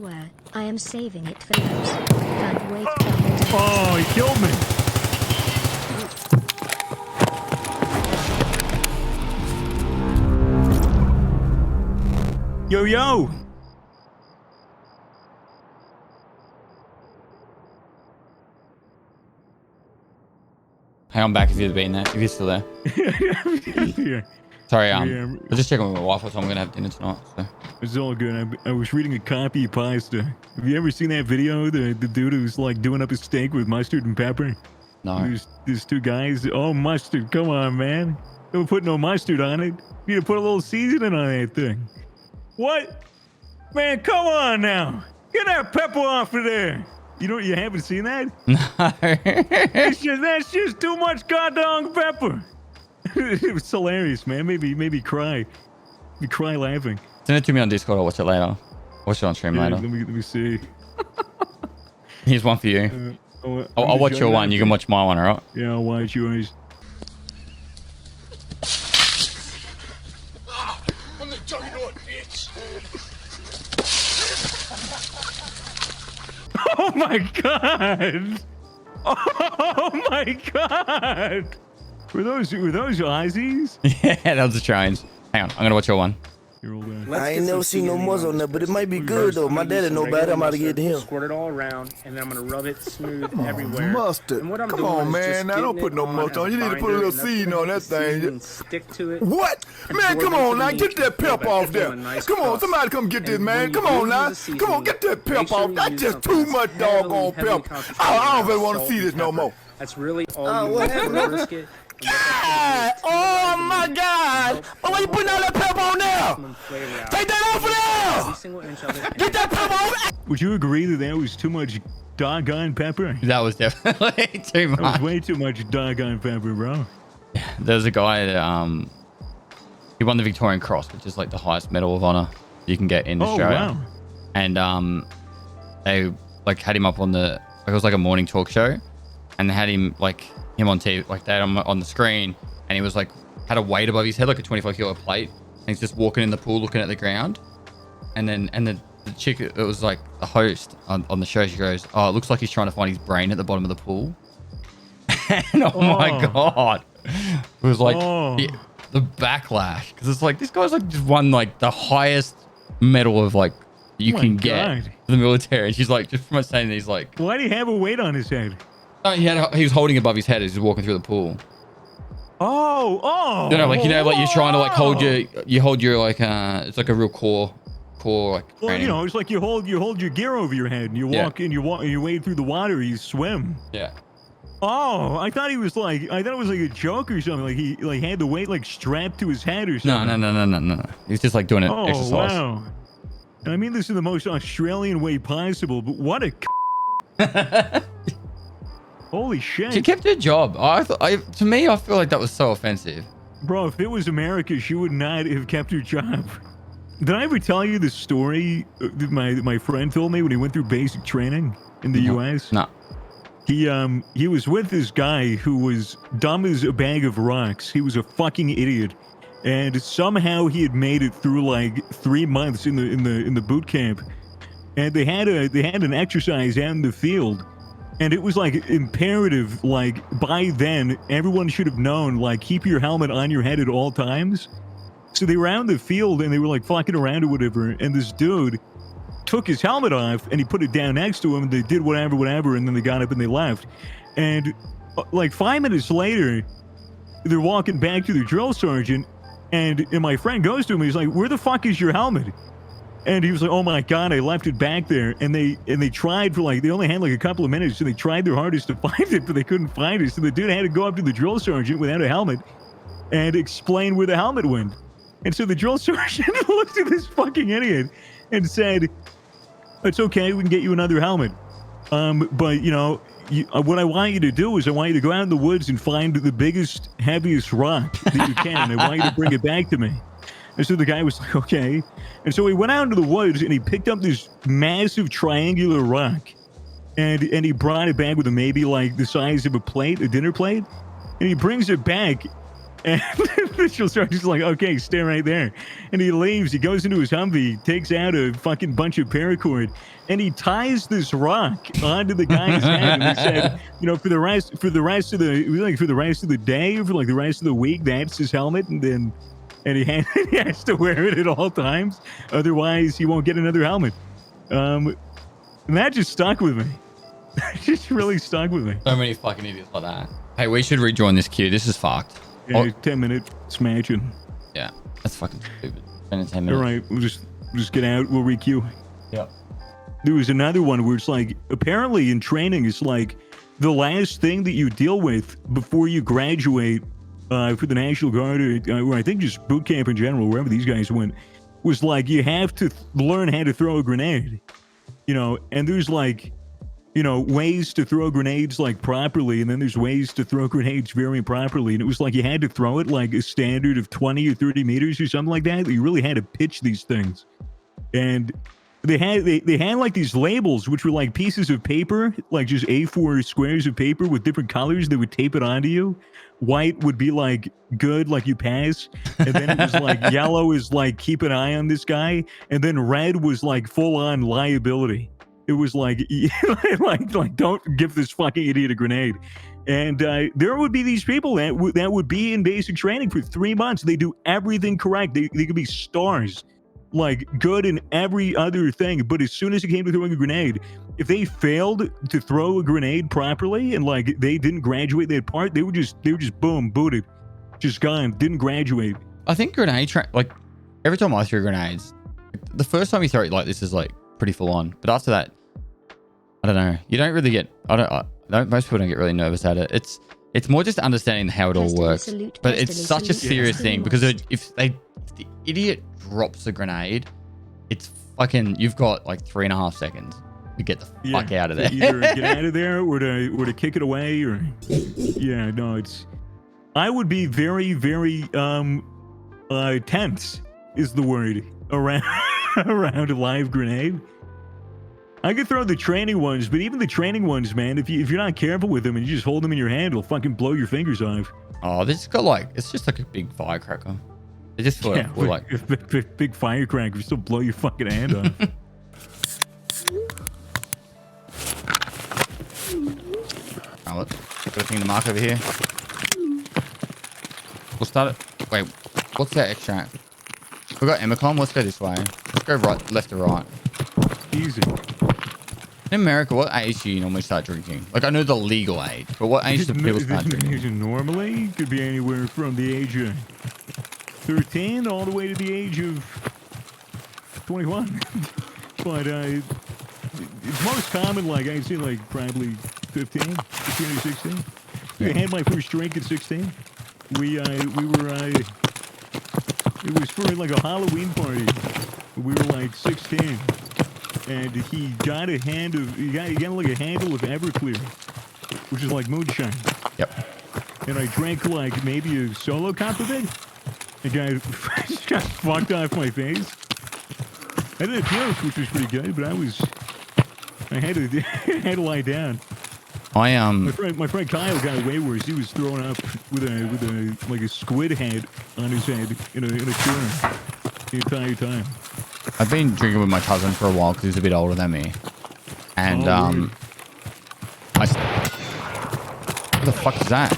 everywhere. I am saving it for those. Can't wait to hold it. Oh, he killed me. Yo, yo. Hey, I'm back if you've been there. If you're still there. Yeah. Sorry, Yeah. I was just checking with my wife. I told I'm gonna have dinner tonight. So. It's all good. I was reading a copy of pasta. Have you ever seen that video? The dude who's like doing up a steak with mustard and pepper? No. There's two guys. Oh, mustard. Come on, man. Don't put no mustard on it. You need to put a little seasoning on that thing. What? Man, come on now. Get that pepper off of there. You haven't seen that? No. That's just too much goddamn pepper. It was hilarious, man. Maybe cry. Maybe cry laughing. Send it to me on Discord. I'll watch it later. Watch it on stream later. Let me see. Here's one for you. I'll watch your one. You can watch my one, alright? Yeah, I'll watch yours. I'm the juggernaut, bitch. Oh my god! Oh my god! Were those Aussies? Yeah, that was a challenge. Hang on, I'm gonna watch your one. I ain't never seen no muzzle on that, but it might be good though. My daddy know better. I'm about to get to him. Squirt it all around, and then I'm gonna rub it smooth everywhere. Mustard. And what I'm Come doing on, is man. just Now don't getting put no it mustard on. You need to put a binder, little and seasoning on that thing. season, stick to it. What? Man, come on now. Get that pep off there. Come on, somebody come get this, man. Come on now. Come on, get that pep off. That's just too much doggone pep. I don't really want to see this no more. That's really all you want to brisket. God! Oh my God! Why you putting all that pepper on there? Take that off of there! Get that pepper off! Would you agree that was too much doggone pepper? That was definitely too much. That was way too much doggone pepper, bro. There's a guy that he won the Victorian Cross, which is like the highest medal of honor you can get in Australia. Wow. And they like had him up on it was like a morning talk show, and they had him on TV, like that on the screen, and he was like had a weight above his head, like a 25-kilo plate, and he's just walking in the pool looking at the ground, and the chick, it was like the host on the show, she goes, oh, it looks like he's trying to find his brain at the bottom of the pool. And oh my god, it was like the backlash, because it's like this guy's like just won like the highest medal of like you can get for the military, and she's like, just from saying, he's like, why do you have a weight on his head? No, he was holding above his head as he was walking through the pool. Oh. Like you're trying to like hold your like it's like a real core like well, training. it's like you hold your gear over your head and you walk and you wade through the water, you swim. Yeah. Oh, I thought it was like a joke or something. Like he like had the weight like strapped to his head or something. No. He's just like doing an exercise. Wow. I mean this in the most Australian way possible, but what a holy shit. She kept her job. To me, I feel like that was so offensive. Bro, if it was America, she would not have kept her job. Did I ever tell you the story that my friend told me when he went through basic training in the U.S.? No. He was with this guy who was dumb as a bag of rocks. He was a fucking idiot. And somehow he had made it through like 3 months in the boot camp. And they had an exercise out in the field. And it was like imperative, like by then, everyone should have known, like keep your helmet on your head at all times. So they were out in the field and they were like fucking around or whatever. And this dude took his helmet off and he put it down next to him. And they did whatever. And then they got up and they left. And like 5 minutes later, they're walking back to the drill sergeant. And my friend goes to him. He's like, where the fuck is your helmet? And he was like, oh my God, I left it back there. And they tried for like, they only had like a couple of minutes. So they tried their hardest to find it, but they couldn't find it. So the dude had to go up to the drill sergeant without a helmet and explain where the helmet went. And so the drill sergeant looked at this fucking idiot and said, it's okay, we can get you another helmet. But what I want you to do is I want you to go out in the woods and find the biggest, heaviest rock that you can. I want you to bring it back to me. And so the guy was like, okay. And so he went out into the woods and he picked up this massive triangular rock. And he brought it back with him, maybe like the size of a dinner plate. And he brings it back. And the sergeant's like, okay, stay right there. And he leaves. He goes into his Humvee, takes out a fucking bunch of paracord, and he ties this rock onto the guy's head. And he said, you know, for the rest of the day, or for like the rest of the week, that's his helmet. And he has to wear it at all times. Otherwise, he won't get another helmet. And that just stuck with me. It just really stuck with me. So many fucking idiots like that. Hey, we should rejoin this queue. This is fucked. Yeah, 10-minute smashing. Yeah, that's fucking stupid. 10 minutes. All right, we'll just get out. We'll requeue. Yep. There was another one where it's like, apparently in training, it's like the last thing that you deal with before you graduate for the National Guard, or I think just boot camp in general, wherever these guys went, was like you have to learn how to throw a grenade. You know, and there's like, you know, ways to throw grenades like properly, and then there's ways to throw grenades very improperly. And it was like you had to throw it like a standard of 20 or 30 meters or something like that. You really had to pitch these things. And they had like these labels, which were like pieces of paper, like just A4 squares of paper with different colors that would tape it onto you. White would be like good, like you pass. And then it was like yellow is like keep an eye on this guy. And then red was like full on liability. It was like, like don't give this fucking idiot a grenade. And there would be these people that would be in basic training for 3 months. They do everything correct. They could be stars, like good in every other thing. But as soon as it came to throwing a grenade, if they failed to throw a grenade properly and like they didn't graduate that part, they were just boom, booted, just gone, didn't graduate. I think grenade like every time I throw grenades, the first time you throw it like this is like pretty full on. But after that, I don't know. You don't really get. Most people don't get really nervous at it. It's more just understanding how it all works. But it's such a serious thing because if the idiot drops a grenade, it's fucking. You've got like 3.5 seconds to get the fuck out of there. Either get out of there or to kick it away or it's. I would be very very tense is the word around a live grenade. I could throw the training ones, but even the training ones, man, if you're not careful with them and you just hold them in your hand, it'll fucking blow your fingers off. Oh, this got like, it's just like a big firecracker. It just feel like big firecracker, you still blow your fucking hand off. Oh, look, got a thing to mark over here. We'll start it. Wait, what's that extract? We got Emicom. Let's go this way. Let's go left to right. Easy. In America, what age do you normally start drinking? Like, I know the legal age, but what age do people start drinking? Normally, could be anywhere from the age of 13 all the way to the age of 21. But it's most common, like, I'd say, like, probably 15 or 16. I had my first drink at 16. We were, it was for, like, a Halloween party. We were, like, 16. And he got a handle of Everclear, which is like moonshine. Yep. And I drank like maybe a solo cup of it. And got fucked off my face. I did a puke, which was pretty good, but I had to lie down. My friend Kyle got way worse. He was throwing up with a like a squid head on his head in a chair the entire time. I've been drinking with my cousin for a while because he's a bit older than me. And, what the fuck is that?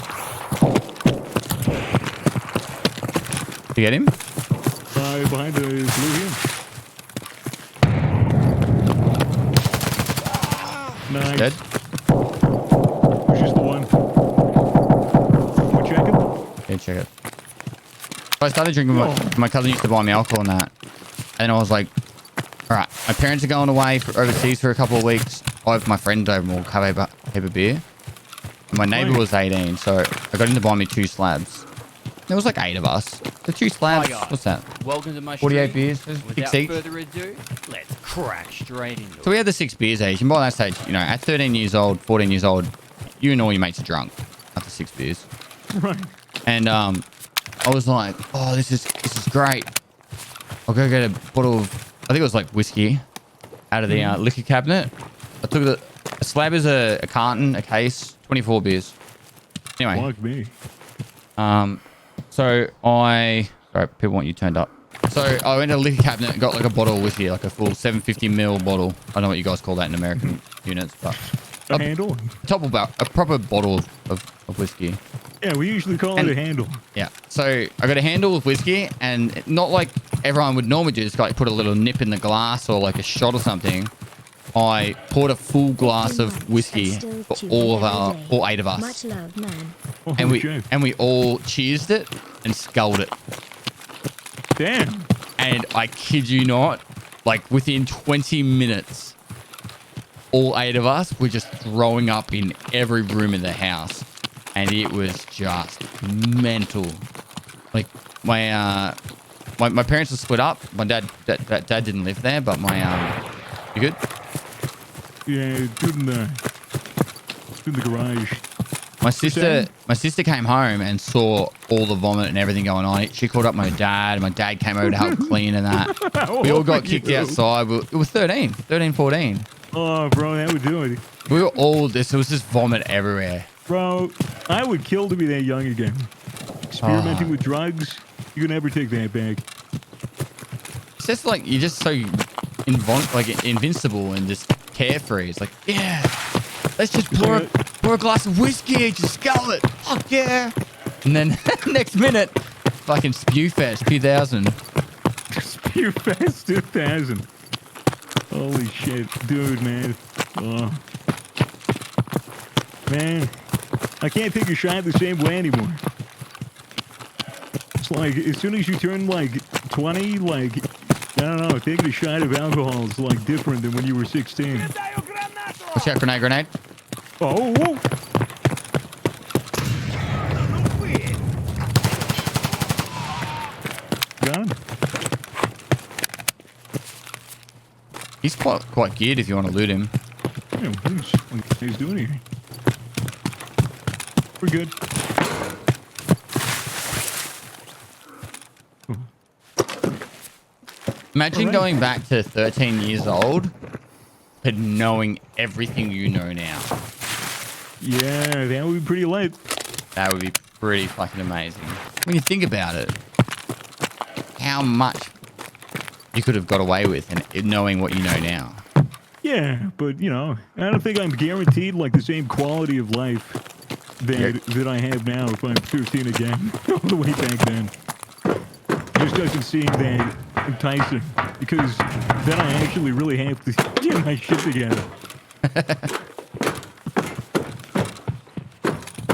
Did you get him? Behind the blue here. Nice. Dead? Which is the one? We're checking? Yeah, check it. So I started drinking with my cousin used to buy me alcohol and that. And I was like, all right, my parents are going away overseas for a couple of weeks. I have my friends over and we'll have a beer. And my neighbor was 18, so I got him to buy me 2 slabs. There was like 8 of us. The 2 slabs, what's that? Welcome to my 48 stream. beers, 6 Without each. further ado, let's crack straight into So it. we had the 6 beers each. And by that stage, you know, at 13 years old, 14 years old, you and all your mates are drunk after 6 beers. Right. And I was like, oh, this is great. I'll go get a bottle of, I think it was like whiskey out of the liquor cabinet. I took a slab is a carton, a case, 24 beers. Anyway. Fuck me. So sorry, people want you turned up. So I went to a liquor cabinet and got like a bottle of whiskey, like a full 750ml bottle. I don't know what you guys call that in American units, but A handle? a proper bottle of whiskey. Yeah, we usually call it a handle. Yeah. So I got a handle of whiskey, and not like everyone would normally do, just like put a little nip in the glass or like a shot or something. I poured a full glass of whiskey for all 8 of us. Much love, man. Oh, And shit. we all cheersed it and sculled it. Damn. And I kid you not, like within 20 minutes, all 8 of us were just throwing up in every room in the house. And it was just mental. Like my parents were split up. My dad didn't live there, but you good? Yeah, dude in the garage. My sister came home and saw all the vomit and everything going on. She called up my dad. My dad came over to help clean and that. We all got kicked outside. It was 13, 14. Oh, bro, that would do it. We were all this. It was just vomit everywhere. Bro, I would kill to be that young again. Experimenting with drugs, you can never take that back. It's just like you're just so invincible and just carefree. It's like, yeah, let's just pour a glass of whiskey, just scull it. Fuck yeah. And then next minute, fucking Spewfest 2000. Spewfest 2000. Holy shit, dude, man. Oh. Man, I can't take a shot the same way anymore. It's like, as soon as you turn like 20, like, I don't know, taking a shot of alcohol is like different than when you were 16. Watch out, grenade. Oh, whoa. Got him. He's quite geared if you want to loot him. Yeah, what he's doing here. We're good. Imagine going back to 13 years old, but knowing everything you know now. Yeah, that would be pretty lit. That would be pretty fucking amazing. When you think about it, how much you could have got away with and knowing what you know now. Yeah, but you know, I don't think I'm guaranteed like the same quality of life that I have now if I'm 13 again, all the way back then. Just doesn't seem that enticing because then I actually really have to get my shit together.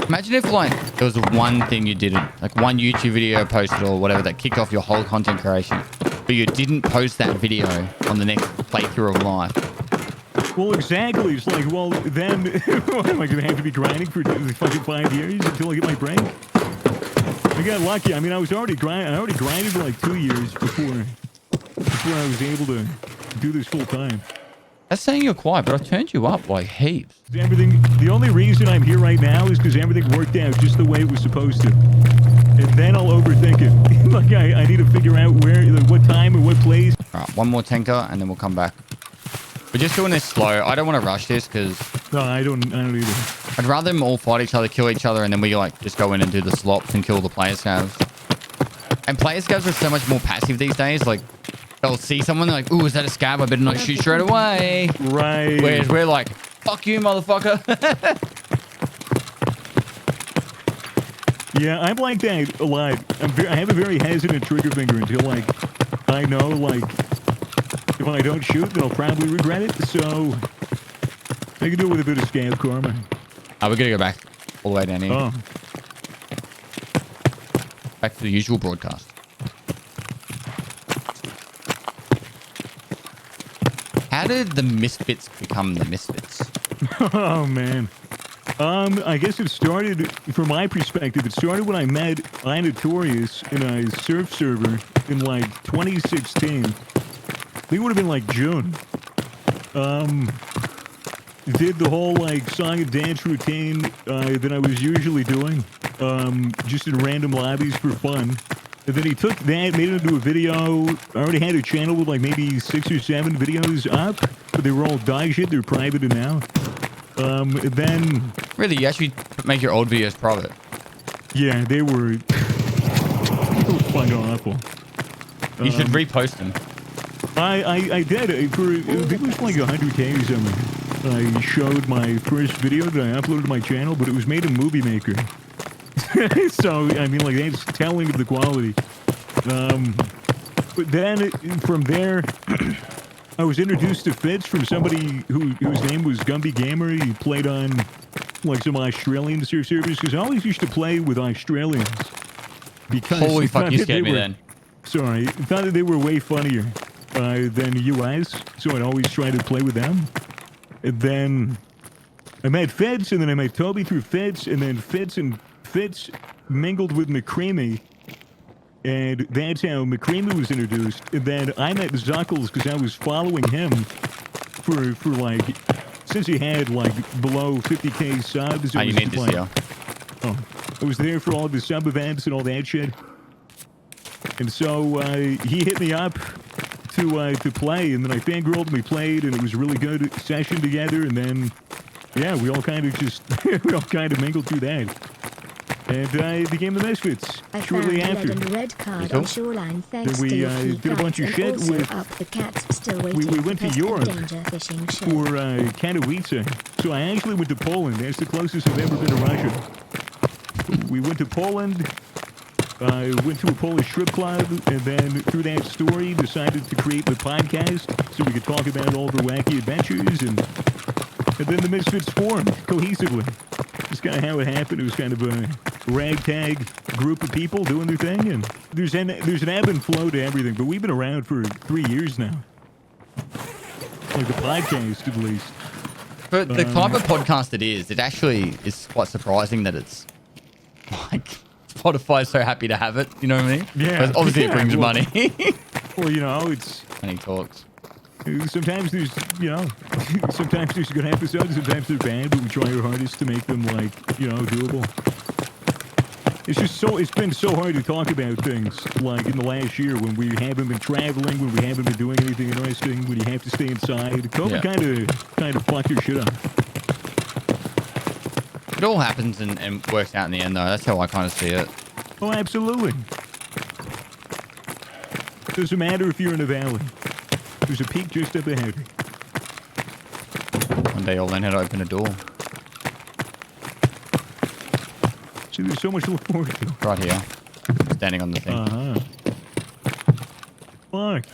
Imagine if like there was one thing you did, like one YouTube video posted or whatever that kicked off your whole content creation, but you didn't post that video on the next playthrough of life. Well, exactly. It's like, well, then what, am I going to have to be grinding for fucking 5 years until I get my break? I got lucky. I mean, I already grinded for like 2 years before I was able to do this full time. That's saying you're quiet, but I turned you up like heaps. The only reason I'm here right now is because everything worked out just the way it was supposed to. And then I'll overthink it. Like, I need to figure out what time and what place. All right, one more tanker and then we'll come back. We're just doing this slow. I don't want to rush this because No, I don't either. I'd rather them all fight each other, kill each other, and then we like just go in and do the slops and kill the player scavs. And player scavs are so much more passive these days. Like, they'll see someone, they're like, ooh, is that a scab? I better not shoot straight away. Right. Whereas we're like, fuck you, motherfucker. Yeah, I'm like that a lot. I have a very hesitant trigger finger until, like, I know, like, if I don't shoot, then I'll probably regret it. So, I can do it with a bit of scab karma. We're going to go back all the way down here. Oh. Back to the usual broadcast. How did the Misfits become the Misfits? Oh, man. I guess it started, from my perspective, it started when I met Notorious in a surf server in, like, 2016. I think it would have been, like, June. Did the whole, like, song and dance routine that I was usually doing, just in random lobbies for fun. And then he took that, made it into a video. I already had a channel with, like, maybe 6 or 7 videos up, but they were all dog shit. They're private now. Then... Really? You actually make your old videos private? Yeah, they were... fucking awful. You should repost them. I did. I think it was like 100K or something. I showed my first video that I uploaded to my channel, but it was made in Movie Maker. So, I mean, like, that's telling of the quality. But then, from there, I was introduced to Fitz from somebody whose name was Gumby Gamer. He played on, like, some Australian servers, because I always used to play with Australians. Because Holy I fuck, thought you that scared they me were- then. Sorry, I thought that they were way funnier than US, so I'd always try to play with them. And then I met Fitz, and then I met Toby through Fitz, and then Fitz mingled with McCreamy, and that's how McCreamy was introduced. And then I met Zuckles because I was following him for like, since he had like below 50K subs. Oh, you need this here. Oh, I was there for all the sub events and all that shit. And so he hit me up to play, and then I fangirled and we played, and it was a really good session together. And then, yeah, we all kind of mingled through that. And I became the Misfits I shortly found after. red and red card cool. on Shoreline thanks Then we, to your key did a bunch of cards, shit and also with- up the cats still waiting we for went to Pest Europe and Danger fishing show. for Katowice. So I actually went to Poland. That's the closest I've ever been to Russia. We went to Poland. I went to a Polish strip club, and then through that story, decided to create the podcast so we could talk about all the wacky adventures, and then the Misfits formed cohesively. That's kind of how it happened. It was kind of a ragtag group of people doing their thing, and there's an ebb and flow to everything. But we've been around for 3 years now, like the podcast at least. But the type of podcast it is, it actually is quite surprising that it's like Spotify's so happy to have it. You know what I mean? Yeah. But obviously, Yeah, it brings well- money. Well, you know, it's. And he talks. Sometimes there's, you know, sometimes there's good episodes, sometimes they're bad, but we try our hardest to make them, like, you know, doable. It's been so hard to talk about things, like in the last year when we haven't been traveling, when we haven't been doing anything interesting, when you have to stay inside. COVID kind of fucked your shit up. It all happens and works out in the end, though. That's how I kind of see it. Oh, absolutely. Doesn't matter if you're in a valley. There's a peak just up ahead. One day you'll learn how to open a door. See, there's so much to look forward to. Right here. Standing on the thing. Fuck.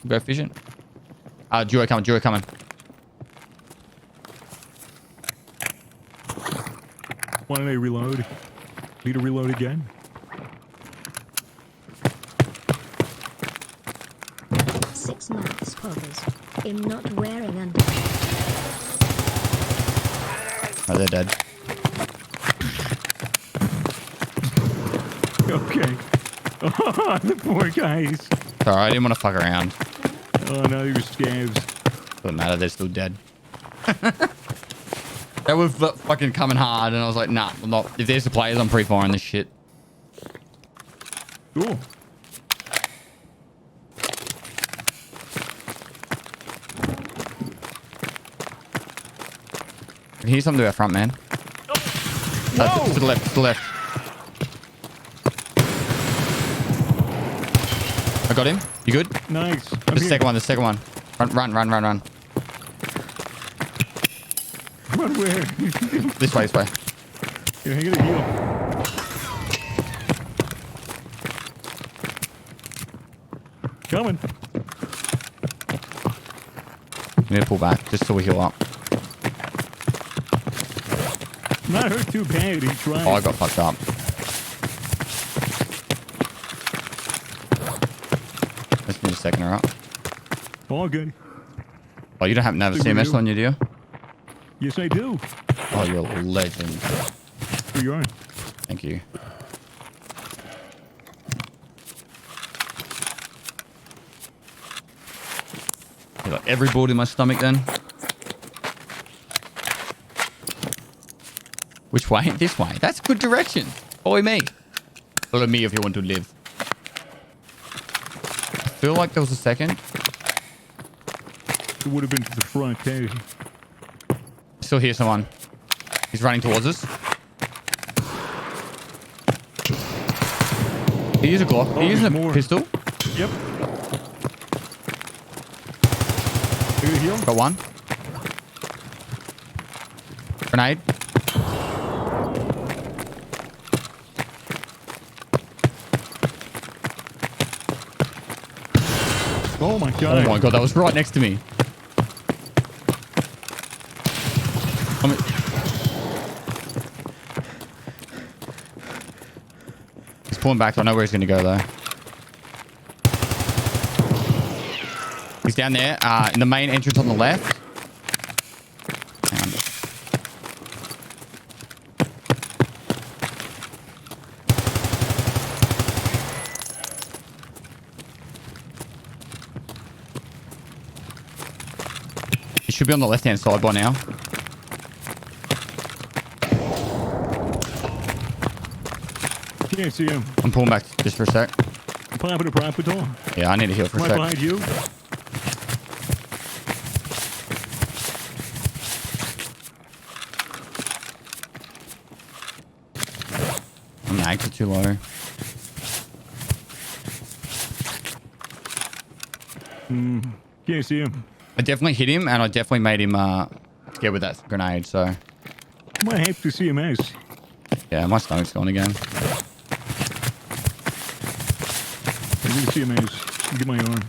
Go fishing. Duo coming. Why don't they reload? Need to reload again? Six months, Poggers. I'm not wearing underwear. Oh, they're dead. Okay. Oh, the poor guys. Sorry, I didn't want to fuck around. Oh, no, you're scabs. Doesn't matter, they're still dead. They were fucking coming hard, and I was like, nah, I'm not. If there's the players, I'm pre-firing this shit. Cool. I can hear something to our front, man. To the left, to the left. I got him. You good? Nice. The second one. Run. Run where? This way. Here, I gotta heal. Coming. I'm gonna pull back just so we heal up. Not hurt too bad. He tried. Oh, I got fucked up. Let's need a second or up. All good. Oh, you don't happen to have a Super CMS you. on you, do you? Yes, I do. Oh, you're a legend. Here you are. Thank you. You got every bullet in my stomach then? Which way? This way. That's good direction. Follow me. Follow me if you want to live. I feel like there was a second. It would have been to the front, hey. Still hear someone. He's running towards us. He used a Glock. He using a more. pistol. Yep. Are you heal? Got one. Grenade. Oh my god. Oh my god, that was right next to me. He's pulling back. I know where he's going to go, though. He's down there in the main entrance on the left. Hang on. He should be on the left-hand side by now. Can't see him. I'm pulling back just for a sec. Popping a prop door. Yeah, I need to heal for a Right sec. behind you. My mags are too low. Can't see him. I definitely hit him, and I definitely made him scared with that grenade, so... I might have to see him as. Yeah, my stomach's gone again. I need to see him as. Get my arm.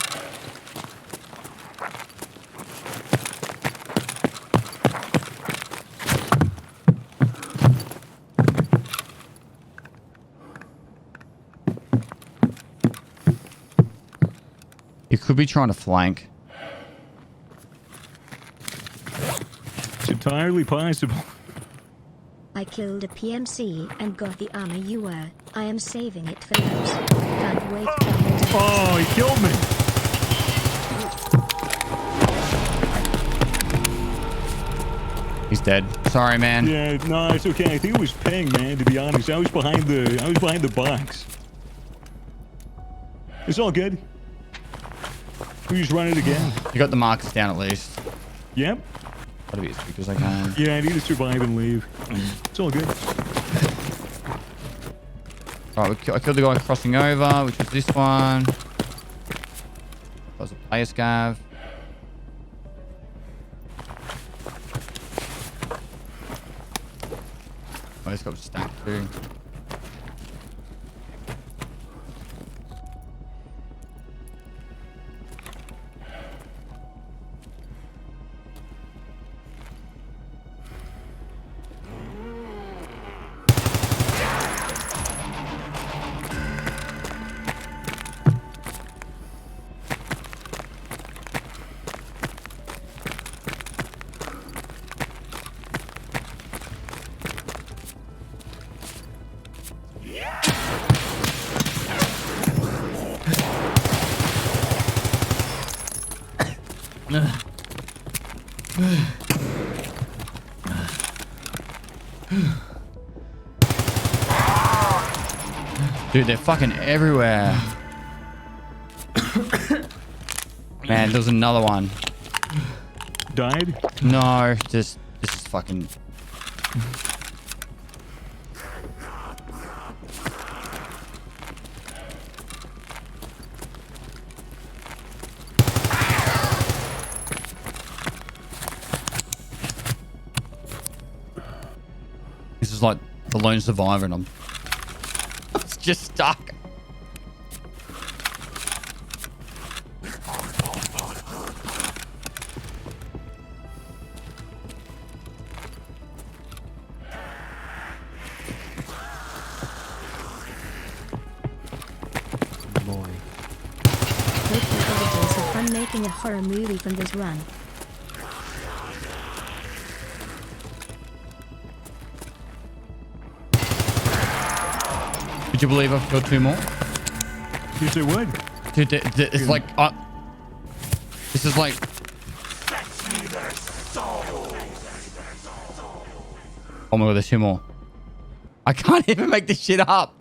He could be trying to flank. It's entirely possible. I killed a PMC and got the armor you were. I am saving it for laps. Can't wait to Oh, he killed me. He's dead. Sorry, man. Yeah, no, it's okay. I think it was Peng, man, to be honest. I was behind the box. It's all good. We just run it again. You got the markers down at least. Yep. Gotta be as quick as I can. Yeah, I need to survive and leave. It's all good. Alright, I killed the guy crossing over, which was this one. That was a player scav. Oh, this guy was stacked too. Dude, they're fucking everywhere. Man, there was another one. Died? No, just this is fucking. This is like the lone survivor, and I'm just stuck. Hope the editors have fun making a horror movie from this run. Did you believe I've killed two more? You say what? Dude, it's like this is like. Oh my god, there's two more. I can't even make this shit up.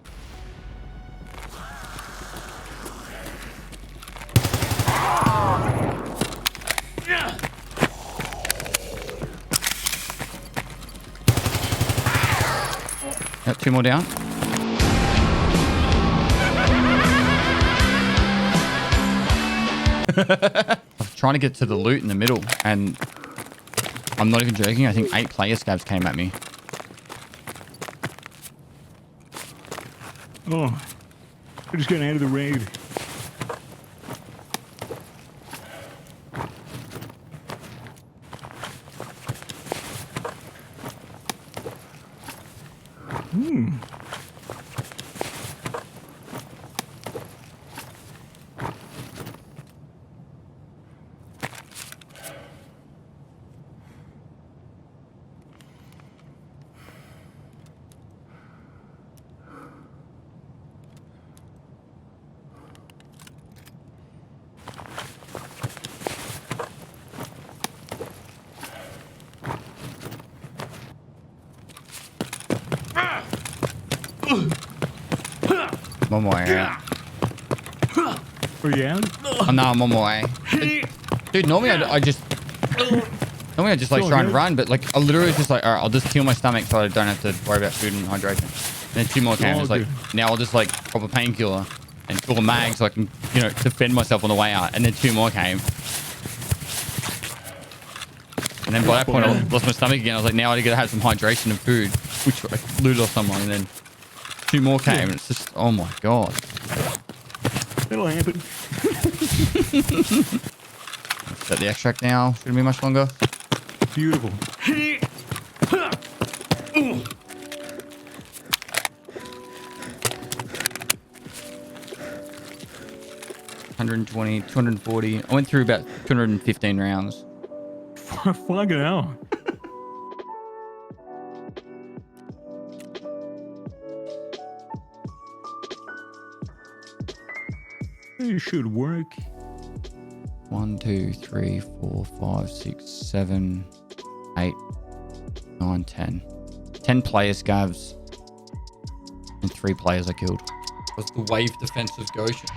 Yep, two more down. I was trying to get to the loot in the middle, and I'm not even joking. I think 8 player scabs came at me. Oh, I just got out of the raid. I'm on my way out. Are you out? Oh, no, I'm on my way. Dude, normally I just like try and run, but like I literally was just like, all right, I'll just kill my stomach so I don't have to worry about food and hydration. And then 2 more came. It's like, now I'll just like pop a painkiller and fill a mag so I can, you know, defend myself on the way out. And then 2 more came. And then by that point, I lost my stomach again. I was like, now I gotta have some hydration and food, which I looted off someone. And then 2 more came. And it's just, oh my God. That'll happen. Set the extract now. Shouldn't be much longer. Beautiful. $120, $240. I went through about 215 rounds. Fucking hell. It should work. 1, 2, 3, 4, 5, 6, 7, 8, 9, 10. 10 player scavs. And 3 players I killed. Was the wave defensive Goshen.